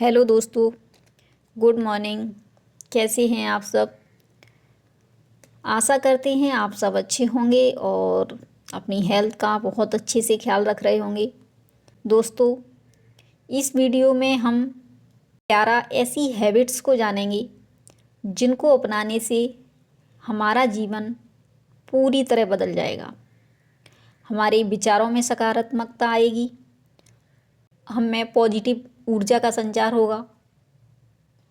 Hello दोस्तों, good morning. कैसे हैं आप सब? आशा करते हैं आप सब अच्छे होंगे और अपनी हेल्थ का बहुत अच्छे से ख्याल रख रहे होंगे। दोस्तों, इस वीडियो में हम 11 ऐसी हैबिट्स को जानेंगे जिनको अपनाने से हमारा जीवन पूरी तरह बदल जाएगा। हमारे विचारों में सकारात्मकता आएगी, हम में पॉजिटिव ऊर्जा का संचार होगा।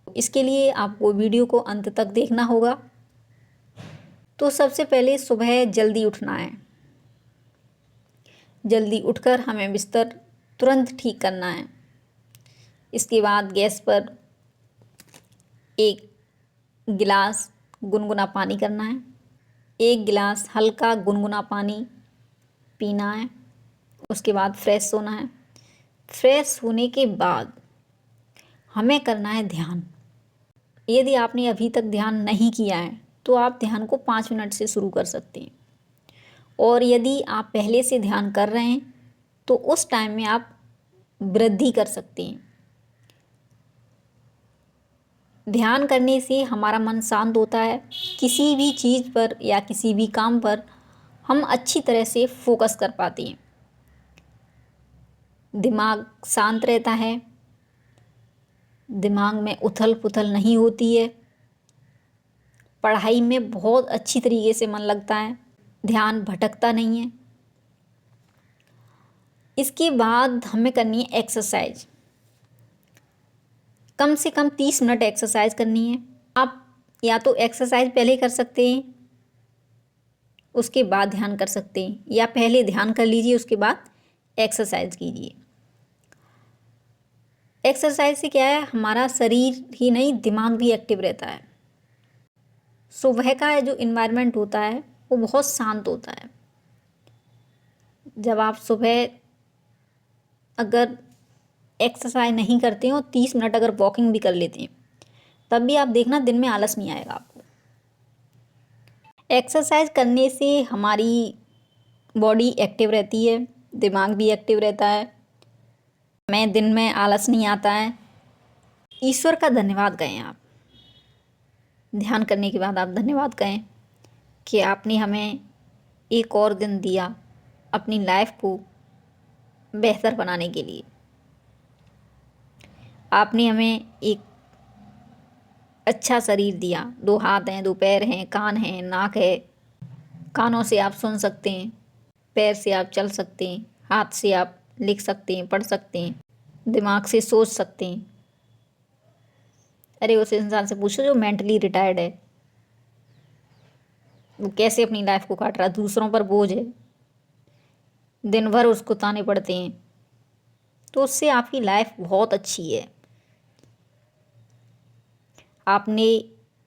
इसके लिए आपको वीडियो को अंत तक देखना होगा। तो सबसे पहले सुबह जल्दी उठना है। जल्दी उठकर हमें बिस्तर तुरंत ठीक करना है। इसके बाद गैस पर एक गिलास गुनगुना पानी करना है। एक गिलास हल्का गुनगुना पानी पीना है। उसके बाद फ्रेश होना है। फ्रेश होने के बाद हमें करना है ध्यान। यदि आपने अभी तक ध्यान नहीं किया है तो आप ध्यान को 5 मिनट से शुरू कर सकते हैं, और यदि आप पहले से ध्यान कर रहे हैं तो उस टाइम में आप वृद्धि कर सकते हैं। ध्यान करने से हमारा मन शांत होता है। किसी भी चीज़ पर या किसी भी काम पर हम अच्छी तरह से फोकस कर पाते हैं। दिमाग शांत रहता है, दिमाग में उथल पुथल नहीं होती है, पढ़ाई में बहुत अच्छी तरीके से मन लगता है, ध्यान भटकता नहीं है। इसके बाद हमें करनी है एक्सरसाइज। कम से कम 30 मिनट एक्सरसाइज करनी है। आप या तो एक्सरसाइज पहले कर सकते हैं, उसके बाद ध्यान कर सकते हैं, या पहले ध्यान कर लीजिए उसके बाद एक्सरसाइज कीजिए। एक्सरसाइज से क्या है, हमारा शरीर ही नहीं दिमाग भी एक्टिव रहता है। सुबह का जो इन्वायरमेंट होता है वो बहुत शांत होता है। जब आप सुबह अगर एक्सरसाइज नहीं करते हो, 30 मिनट अगर वॉकिंग भी कर लेते हैं, तब भी आप देखना दिन में आलस नहीं आएगा आपको। एक्सरसाइज करने से हमारी बॉडी एक्टिव रहती है, दिमाग भी एक्टिव रहता है, हमें दिन में आलस नहीं आता है। ईश्वर का धन्यवाद कहें आप। ध्यान करने के बाद आप धन्यवाद कहें कि आपने हमें एक और दिन दिया अपनी लाइफ को बेहतर बनाने के लिए। आपने हमें एक अच्छा शरीर दिया, 2 हाथ हैं, 2 पैर हैं, कान हैं, नाक है। कानों से आप सुन सकते हैं, पैर से आप चल सकते हैं, हाथ से आप लिख सकते हैं, पढ़ सकते हैं, दिमाग से सोच सकते हैं। अरे उस इंसान से पूछो जो मेंटली रिटायर्ड है, वो कैसे अपनी लाइफ को काट रहा है। दूसरों पर बोझ है, दिन भर उसको ताने पड़ते हैं, तो उससे आपकी लाइफ बहुत अच्छी है। आपने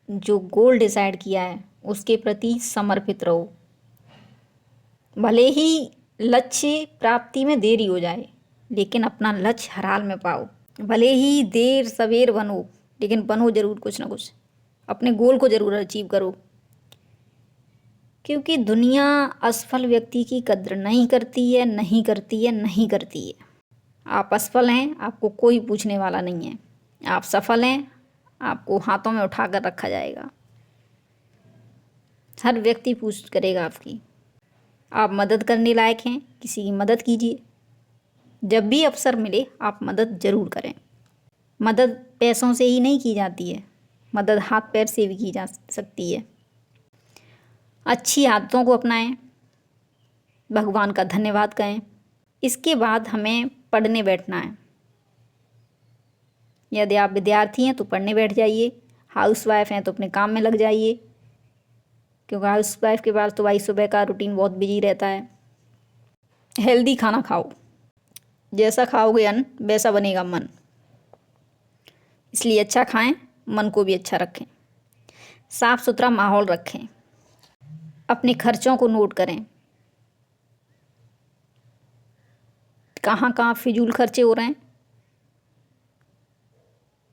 जो गोल डिसाइड किया है उसके प्रति समर्पित रहो। भले ही लक्ष्य प्राप्ति में देरी हो जाए, लेकिन अपना लक्ष्य हर हाल में पाओ। भले ही देर सवेर बनो, लेकिन बनो ज़रूर कुछ ना कुछ। अपने गोल को ज़रूर अचीव करो, क्योंकि दुनिया असफल व्यक्ति की कद्र नहीं करती है, नहीं करती है, नहीं करती है। आप असफल हैं, आपको कोई पूछने वाला नहीं है। आप सफल हैं, आपको हाथों में उठा कर रखा जाएगा। हर व्यक्ति पूछ करेगा आपकी। आप मदद करने लायक हैं, किसी की मदद कीजिए। जब भी अवसर मिले आप मदद ज़रूर करें। मदद पैसों से ही नहीं की जाती है, मदद हाथ पैर से भी की जा सकती है। अच्छी आदतों को अपनाएं, भगवान का धन्यवाद कहें। इसके बाद हमें पढ़ने बैठना है। यदि आप विद्यार्थी हैं तो पढ़ने बैठ जाइए, हाउसवाइफ हैं तो अपने काम में लग जाइए, क्योंकि हाउसवाइफ के पास तो भाई सुबह का रूटीन बहुत बिजी रहता है। हेल्दी खाना खाओ, जैसा खाओगे अन्न वैसा बनेगा मन, इसलिए अच्छा खाएं, मन को भी अच्छा रखें, साफ़ सुथरा माहौल रखें, अपने खर्चों को नोट करें, कहाँ कहाँ फिजूल खर्चे हो रहे हैं,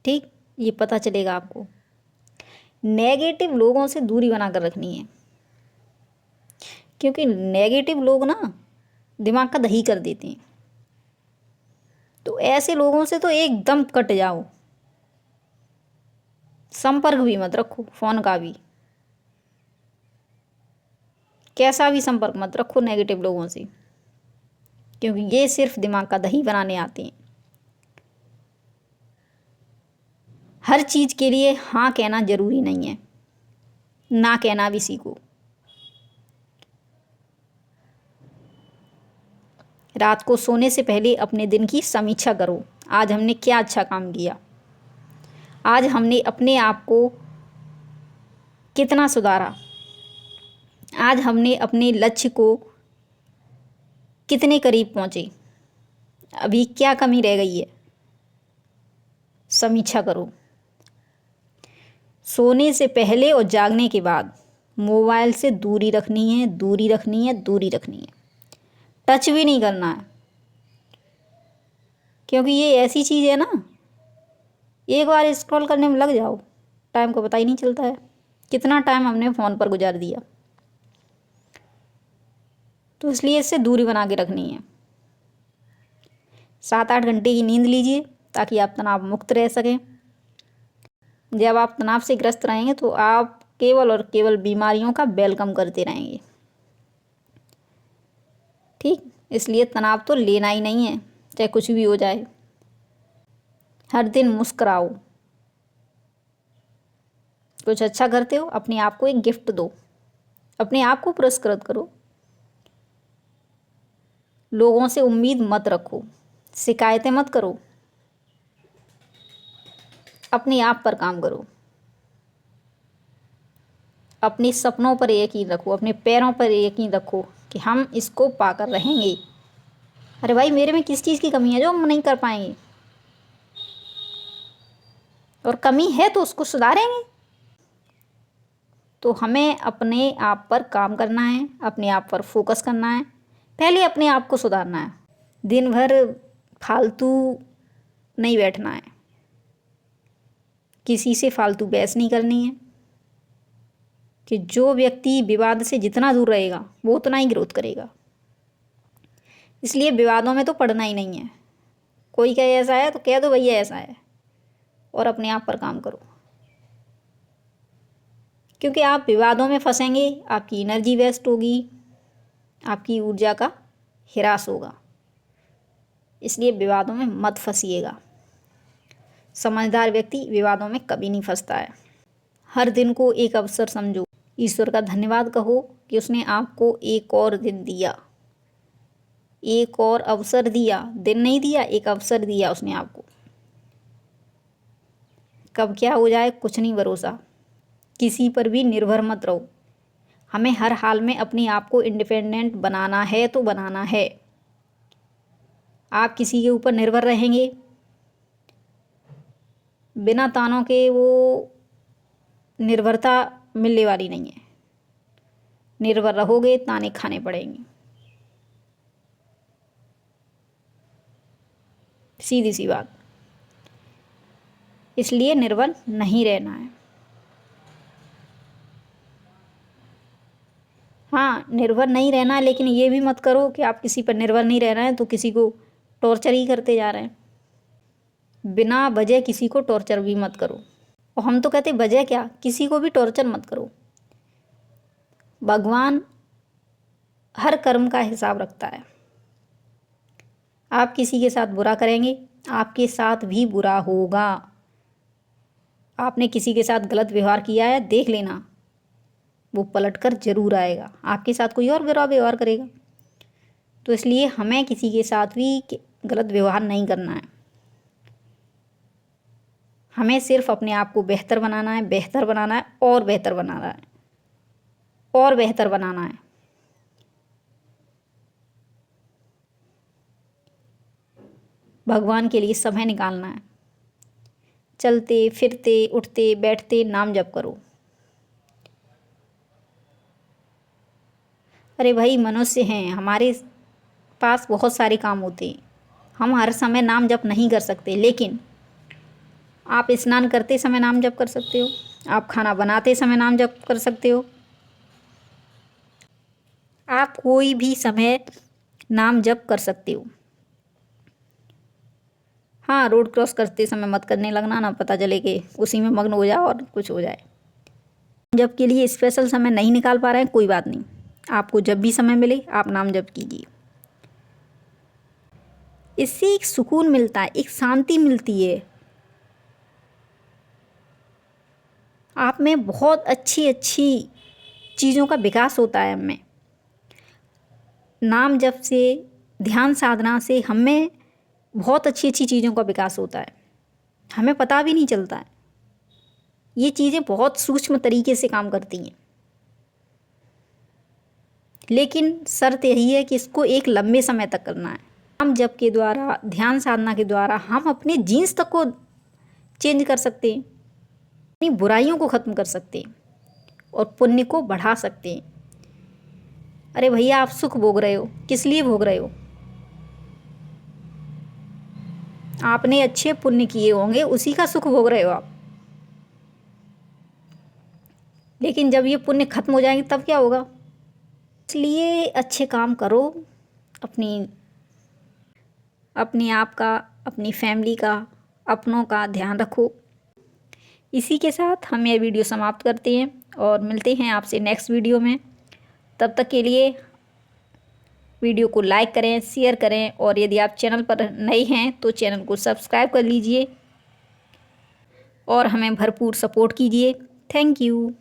ठीक, ये पता चलेगा आपको। नेगेटिव लोगों से दूरी बनाकर रखनी है, क्योंकि नेगेटिव लोग ना दिमाग का दही कर देते हैं। तो ऐसे लोगों से तो एकदम कट जाओ, संपर्क भी मत रखो, फ़ोन का भी कैसा भी संपर्क मत रखो नेगेटिव लोगों से, क्योंकि ये सिर्फ दिमाग का दही बनाने आते हैं। हर चीज़ के लिए हाँ कहना ज़रूरी नहीं है, ना कहना भी सीखो। रात को सोने से पहले अपने दिन की समीक्षा करो। आज हमने क्या अच्छा काम किया, आज हमने अपने आप को कितना सुधारा, आज हमने अपने लक्ष्य को कितने करीब पहुँचे, अभी क्या कमी रह गई है, समीक्षा करो। सोने से पहले और जागने के बाद मोबाइल से दूरी रखनी है, दूरी रखनी है, दूरी रखनी है। टच भी नहीं करना है, क्योंकि ये ऐसी चीज़ है ना, एक बार स्क्रॉल करने में लग जाओ, टाइम को पता ही नहीं चलता है कितना टाइम हमने फ़ोन पर गुजार दिया। तो इसलिए इससे दूरी बना के रखनी है। 7-8 घंटे की नींद लीजिए ताकि आप तनाव मुक्त रह सकें। जब आप तनाव से ग्रस्त रहेंगे तो आप केवल और केवल बीमारियों का वेलकम करते रहेंगे। ठीक, इसलिए तनाव तो लेना ही नहीं है, चाहे कुछ भी हो जाए। हर दिन मुस्कुराओ, कुछ अच्छा करते हो अपने आप को एक गिफ्ट दो, अपने आप को पुरस्कृत करो। लोगों से उम्मीद मत रखो, शिकायतें मत करो, अपने आप पर काम करो। अपने सपनों पर यकीन रखो, अपने पैरों पर यकीन रखो कि हम इसको पाकर रहेंगे। अरे भाई, मेरे में किस चीज़ की कमी है जो हम नहीं कर पाएंगे, और कमी है तो उसको सुधारेंगे। तो हमें अपने आप पर काम करना है, अपने आप पर फोकस करना है, पहले अपने आप को सुधारना है। दिन भर फालतू नहीं बैठना है, किसी से फालतू बहस नहीं करनी है, कि जो व्यक्ति विवाद से जितना दूर रहेगा वो उतना ही ग्रोथ करेगा। इसलिए विवादों में तो पड़ना ही नहीं है। कोई कहे ऐसा है तो कह दो भैया ऐसा है, और अपने आप पर काम करो। क्योंकि आप विवादों में फंसेंगे, आपकी एनर्जी वेस्ट होगी, आपकी ऊर्जा का ह्रास होगा। इसलिए विवादों में मत फंसिएगा। समझदार व्यक्ति विवादों में कभी नहीं फंसता है। हर दिन को एक अवसर समझो, ईश्वर का धन्यवाद कहो कि उसने आपको एक और दिन दिया, एक और अवसर दिया। दिन नहीं दिया, एक अवसर दिया उसने आपको। कब क्या हो जाए कुछ नहीं भरोसा, किसी पर भी निर्भर मत रहो। हमें हर हाल में अपने आप को इंडिपेंडेंट बनाना है तो बनाना है। आप किसी के ऊपर निर्भर रहेंगे बिना तानों के, वो निर्भरता मिलने वाली नहीं है। निर्भर रहोगे ताने खाने पड़ेंगे, सीधी सी बात। इसलिए निर्भर नहीं रहना है। हाँ, निर्भर नहीं रहना है, लेकिन ये भी मत करो कि आप किसी पर निर्भर नहीं रह रहे हैं तो किसी को टॉर्चर ही करते जा रहे हैं। बिना वजह किसी को टॉर्चर भी मत करो। और हम तो कहते वजह क्या, किसी को भी टॉर्चर मत करो। भगवान हर कर्म का हिसाब रखता है। आप किसी के साथ बुरा करेंगे, आपके साथ भी बुरा होगा। आपने किसी के साथ गलत व्यवहार किया है, देख लेना वो पलटकर जरूर आएगा, आपके साथ कोई और बुरा व्यवहार करेगा। तो इसलिए हमें किसी के साथ भी गलत व्यवहार नहीं करना है। हमें सिर्फ अपने आप को बेहतर बनाना है, बेहतर बनाना है, और बेहतर बनाना है, और बेहतर बनाना है। भगवान के लिए समय निकालना है। चलते फिरते उठते बैठते नाम जप करो। अरे भाई, मनुष्य हैं, हमारे पास बहुत सारे काम होते हैं, हम हर समय नाम जप नहीं कर सकते। लेकिन आप स्नान करते समय नाम जप कर सकते हो, आप खाना बनाते समय नाम जप कर सकते हो, आप कोई भी समय नाम जप कर सकते हो। हाँ, रोड क्रॉस करते समय मत करने लगना, ना पता चले कि उसी में मग्न हो जाओ और कुछ हो जाए। जप के लिए स्पेशल समय नहीं निकाल पा रहे हैं, कोई बात नहीं, आपको जब भी समय मिले आप नाम जप कीजिए। इससे एक सुकून मिलता है, एक शांति मिलती है, आप में बहुत अच्छी अच्छी चीज़ों का विकास होता है। हमें नाम जप से, ध्यान साधना से हमें बहुत अच्छी अच्छी चीज़ों का विकास होता है, हमें पता भी नहीं चलता है। ये चीज़ें बहुत सूक्ष्म तरीके से काम करती हैं, लेकिन शर्त यही है कि इसको एक लंबे समय तक करना है। नाम जप के द्वारा, ध्यान साधना के द्वारा हम अपने जीन्स तक को चेंज कर सकते हैं, अपनी बुराइयों को ख़त्म कर सकते हैं और पुण्य को बढ़ा सकते हैं। अरे भैया, आप सुख भोग रहे हो, किस लिए भोग रहे हो? आपने अच्छे पुण्य किए होंगे, उसी का सुख भोग रहे हो आप। लेकिन जब ये पुण्य खत्म हो जाएंगे तब क्या होगा? इसलिए अच्छे काम करो, अपने आप का, अपनी फैमिली का, अपनों का ध्यान रखो। इसी के साथ हम ये वीडियो समाप्त करते हैं और मिलते हैं आपसे नेक्स्ट वीडियो में। तब तक के लिए वीडियो को लाइक करें, शेयर करें और यदि आप चैनल पर नए हैं तो चैनल को सब्सक्राइब कर लीजिए और हमें भरपूर सपोर्ट कीजिए। Thank you.